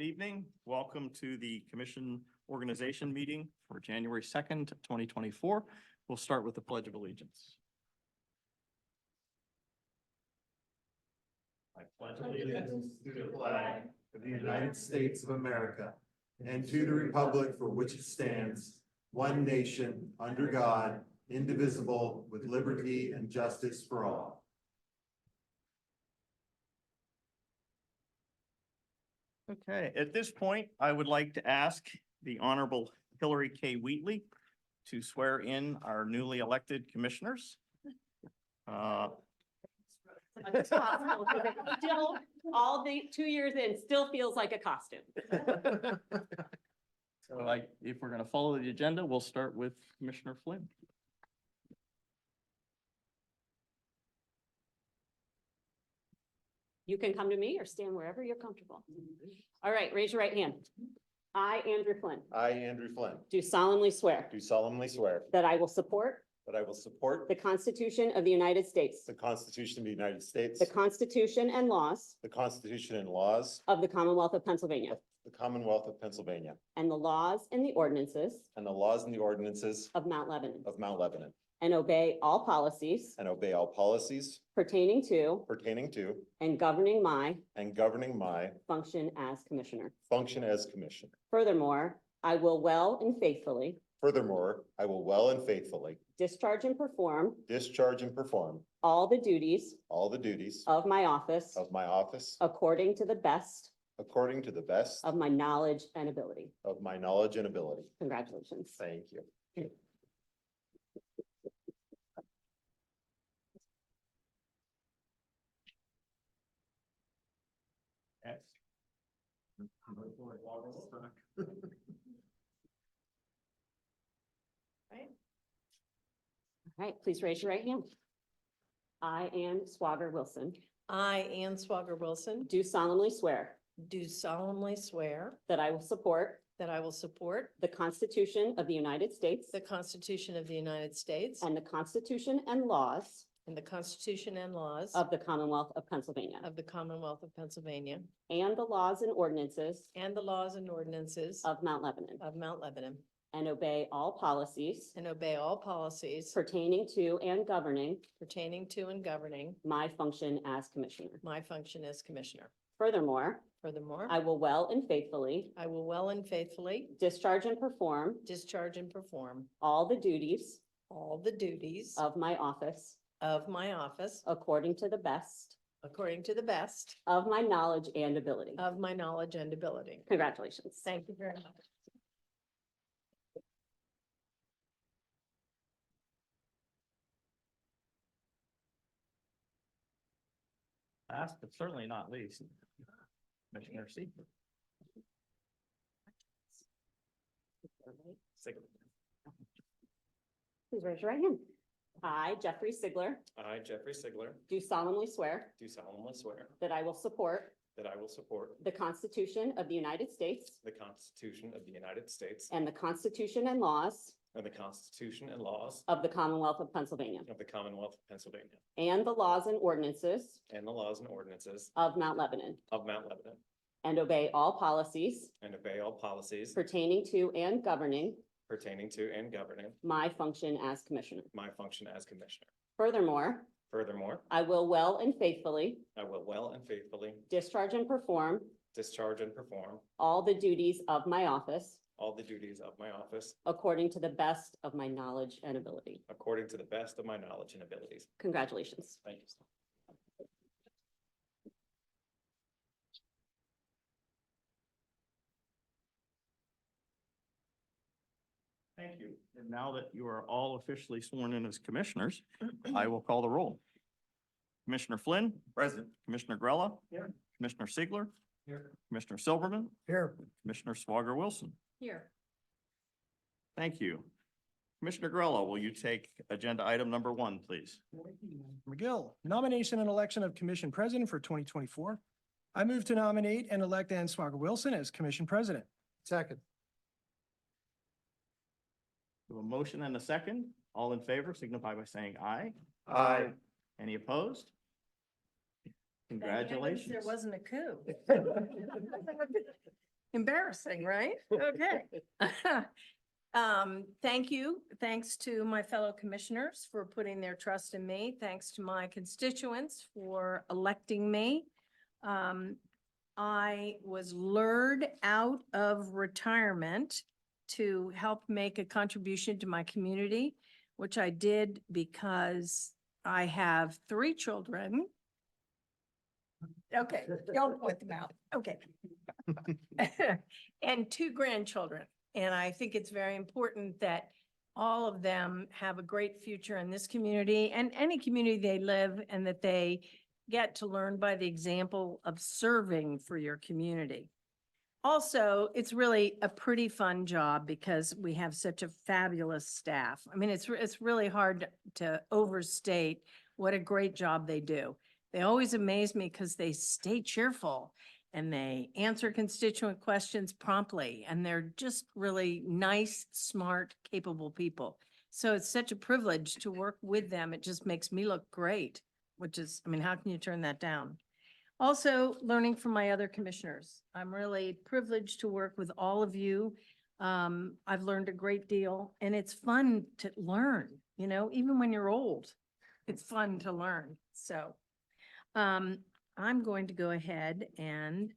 Good evening. Welcome to the Commission Organization Meeting for January 2nd, 2024. We'll start with the Pledge of Allegiance. I pledge Allegiance to the flag of the United States of America and to the republic for which it stands, one nation, under God, indivisible, with liberty and justice for all. Okay, at this point, I would like to ask the Honorable Hillary K. Wheatley to swear in our newly elected commissioners. It's possible, because it still, all the 2 years in, still feels like a costume. So if we're going to follow the agenda, we'll start with Commissioner Flynn. You can come to me or stand wherever you're comfortable. All right, raise your right hand. I, Andrew Flynn, I, Andrew Flynn, do solemnly swear do solemnly swear that I will support that I will support the Constitution of the United States, the Constitution of the United States, the Constitution and laws the Constitution and laws of the Commonwealth of Pennsylvania, of the Commonwealth of Pennsylvania, and the laws and the ordinances and the laws and the ordinances of Mount Lebanon, of Mount Lebanon, and obey all policies and obey all policies pertaining to pertaining to and governing my function as commissioner. Furthermore, I will well and faithfully Furthermore, I will well and faithfully discharge and perform discharge and perform all the duties all the duties of my office of my office according to the best according to the best of my knowledge and ability. of my knowledge and ability. Congratulations. Thank you. Yes. All right, please raise your right hand. I, Ann Swager Wilson, I, Ann Swager Wilson, do solemnly swear do solemnly swear that I will support that I will support the Constitution of the United States the Constitution of the United States and the Constitution and laws and the Constitution and laws of the Commonwealth of Pennsylvania, of the Commonwealth of Pennsylvania and the laws and ordinances and the laws and ordinances of Mount Lebanon, of Mount Lebanon, and obey all policies and obey all policies pertaining to and governing pertaining to and governing my function as commissioner. my function as commissioner. Furthermore, Furthermore, I will well and faithfully I will well and faithfully discharge and perform discharge and perform all the duties all the duties of my office of my office according to the best according to the best of my knowledge and ability. of my knowledge and ability. Congratulations. Thank you very much. Last but certainly not least, Commissioner Seeger. Please raise your right hand. I, Jeffrey Sigler, I, Jeffrey Sigler, do solemnly swear do solemnly swear that I will support that I will support the Constitution of the United States the Constitution of the United States and the Constitution and laws and the Constitution and laws of the Commonwealth of Pennsylvania, of the Commonwealth of Pennsylvania and the laws and ordinances and the laws and ordinances of Mount Lebanon, of Mount Lebanon, and obey all policies and obey all policies pertaining to and governing pertaining to and governing my function as commissioner. my function as commissioner. Furthermore, Furthermore, I will well and faithfully I will well and faithfully discharge and perform discharge and perform all the duties of my office all the duties of my office according to the best of my knowledge and ability. according to the best of my knowledge and abilities. Congratulations. Thank you. Thank you. And now that you are all officially sworn in as commissioners, I will call the roll. Commissioner Flynn, Present. Commissioner Grella. Here. Commissioner Siegler, Here. Commissioner Silverman, Here. Commissioner Swager Wilson. Here. Thank you. Commissioner Grella, will you take agenda item number 1, please? McGill, nomination and election of Commission President for 2024. I move to nominate and elect Ann Swager Wilson as Commission President. Second. We have a motion and a second. All in favor signify by saying aye. Aye. Any opposed? Congratulations. There wasn't a coup. Embarrassing, right? Okay. Thank you. Thanks to my fellow commissioners for putting their trust in me. Thanks to my constituents for electing me. I was lured out of retirement to help make a contribution to my community, which I did because I have 3 children. Okay, don't point them out. Okay. And 2 grandchildren. And I think it's very important that all of them have a great future in this community and any community they live, and that they get to learn by the example of serving for your community. Also, it's really a pretty fun job because we have such a fabulous staff. I mean, it's really hard to overstate what a great job they do. They always amaze me because they stay cheerful and they answer constituent questions promptly, and they're just really nice, smart, capable people. So it's such a privilege to work with them. It just makes me look great, which is, I mean, how can you turn that down? Also, learning from my other commissioners. I'm really privileged to work with all of you. I've learned a great deal, and it's fun to learn, you know, even when you're old, it's fun to learn. So I'm going to go ahead and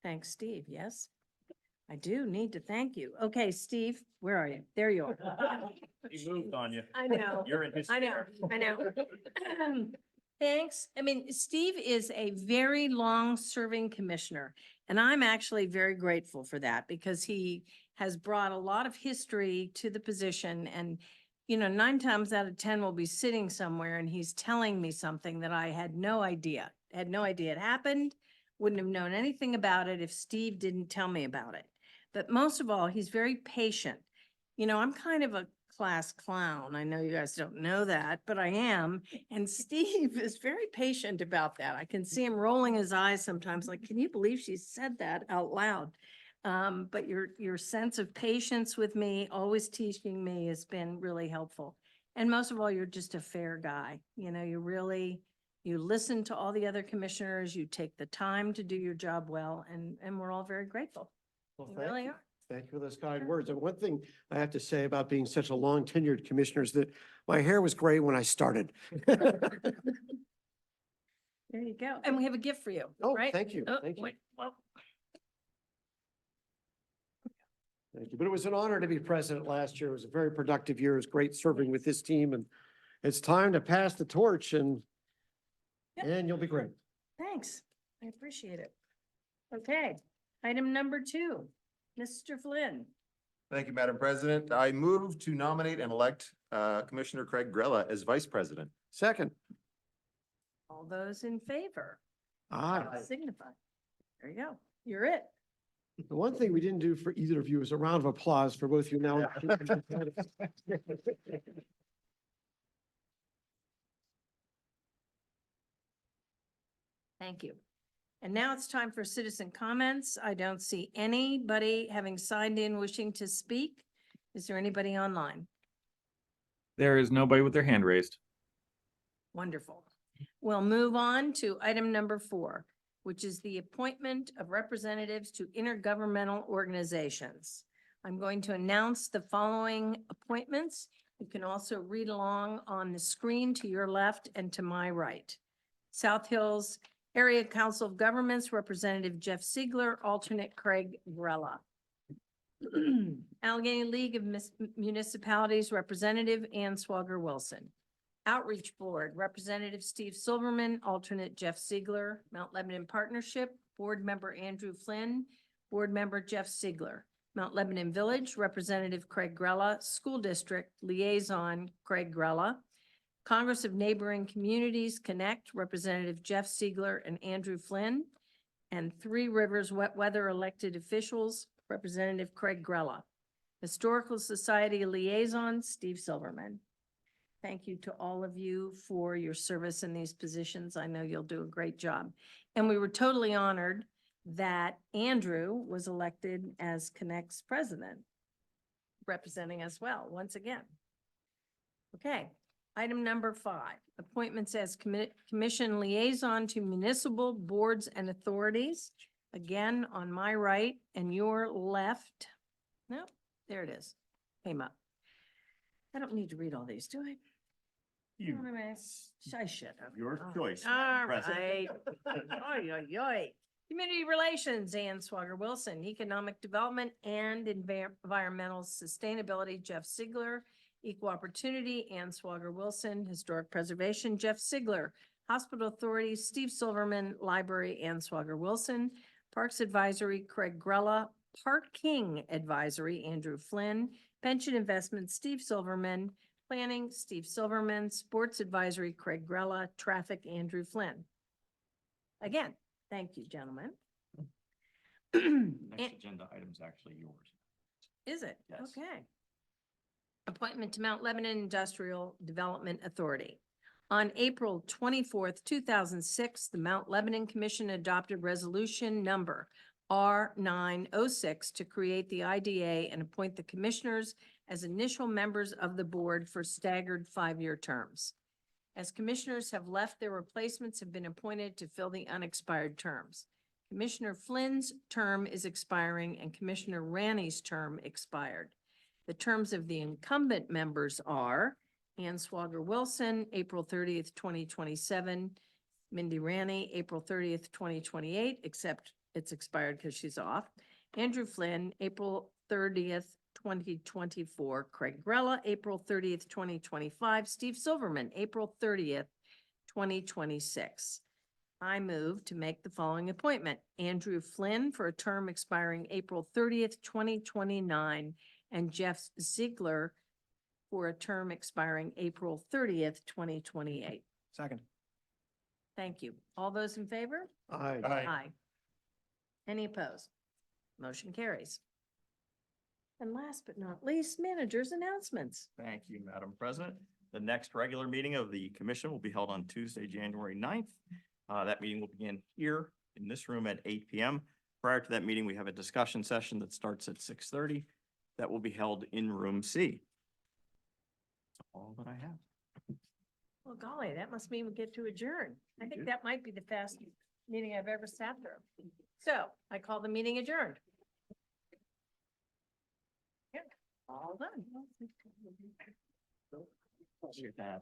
thank Steve. Yes, I do need to thank you. Okay, Steve, where are you? There you are. He moved on you. I know. You're in his I know, chair. I know. Thanks. I mean, Steve is a very long-serving commissioner, and I'm actually very grateful for that because he has brought a lot of history to the position. And, you know, 9 times out of 10 we'll be sitting somewhere and he's telling me something that I had no idea it happened, wouldn't have known anything about it if Steve didn't tell me about it. But most of all, he's very patient. You know, I'm kind of a class clown. I know you guys don't know that, but I am. And Steve is very patient about that. I can see him rolling his eyes sometimes, like, can you believe she said that out loud? But your sense of patience with me, always teaching me, has been really helpful. And most of all, you're just a fair guy. You know, you listen to all the other commissioners, you take the time to do your job well, and we're all very grateful. Well, We thank really you. are. Thank you for those kind words. And one thing I have to say about being such a long tenured commissioner is that my hair was gray when I started. There you go. And we have a gift for you, Oh, right? thank you. Oh, Thank you. wait, well, Thank you. But it was an honor to be president last year. It was a very productive year. It was great serving with this team, and it's time to pass the torch and you'll be great. thanks. I appreciate it. Okay, item number 2, Mr. Flynn. Thank you, Madam President. I move to nominate and elect Commissioner Craig Grella as Vice President. Second. All those in favor, Ah, signify. There you go. You're it. the one thing we didn't do for either of you is a round of applause for both you now. Thank you. And now it's time for citizen comments. I don't see anybody having signed in wishing to speak. Is there anybody online? There is nobody with their hand raised. Wonderful. We'll move on to item number 4, which is the appointment of representatives to intergovernmental organizations. I'm going to announce the following appointments. You can also read along on the screen to your left and to my right. South Hills Area Council of Governments, Representative Jeff Siegler, alternate Craig Grella. Allegheny League of Municipalities, Representative Ann Swagger Wilson. Outreach Board, Representative Steve Silverman, alternate Jeff Siegler. Mount Lebanon Partnership, Board Member Andrew Flynn, Board Member Jeff Siegler. Mount Lebanon Village, Representative Craig Grella. School District Liaison, Craig Grella. Congress of Neighboring Communities Connect, Representative Jeff Siegler and Andrew Flynn. And Three Rivers Wet Weather Elected Officials, Representative Craig Grella. Historical Society Liaison, Steve Silverman. Thank you to all of you for your service in these positions. I know you'll do a great job. And we were totally honored that Andrew was elected as Connect's president, representing us well, once again. Okay, item number 5, appointments as commission liaison to municipal boards and authorities. again, on my right and your left. Nope, there it is. Came up. I don't need to read all these, do I? You, What am I should have. Your All choice, All President. right. Oy, oy, oy. Community Relations, Ann Swager Wilson. Economic Development and Environmental Sustainability, Jeff Sigler. Equal Opportunity, Ann Swager Wilson. Historic Preservation, Jeff Sigler. Hospital Authority, Steve Silverman. Library, Ann Swager Wilson. Parks Advisory, Craig Grella. Parking Advisory, Andrew Flynn. Pension Investment, Steve Silverman. Planning, Steve Silverman. Sports Advisory, Craig Grella. Traffic, Andrew Flynn. Again, thank you, gentlemen. Next agenda item is actually yours. Is it? Yes. Okay. Appointment to Mount Lebanon Industrial Development Authority. On April 24th, 2006, the Mount Lebanon Commission adopted resolution number R906 to create the IDA and appoint the commissioners as initial members of the board for staggered 5-year terms. As commissioners have left, their replacements have been appointed to fill the unexpired terms. Commissioner Flynn's term is expiring and Commissioner Ranney's term expired. The terms of the incumbent members are Ann Swager Wilson, April 30th, 2027, Mindy Ranney, April 30th, 2028, except it's expired because she's off. Andrew Flynn, April 30th, 2024, Craig Grella, April 30th, 2025, Steve Silverman, April 30th, 2026. I move to make the following appointment. Andrew Flynn for a term expiring April 30th, 2029, and Jeff Ziegler for a term expiring April 30th, 2028. Second. Thank you. All those in favor? Aye. Aye. Any opposed? Motion carries. And last but not least, managers' announcements. Thank you, Madam President. The next regular meeting of the commission will be held on Tuesday, January 9th. That meeting will begin here in this room at 8 p.m. Prior to that meeting, we have a discussion session that starts at 6:30. That will be held in room C. That's all that I have. Well, golly, that must mean we get to adjourn. I think that might be the fastest meeting I've ever sat through. So I call the meeting adjourned. Yeah, all done. Your dad.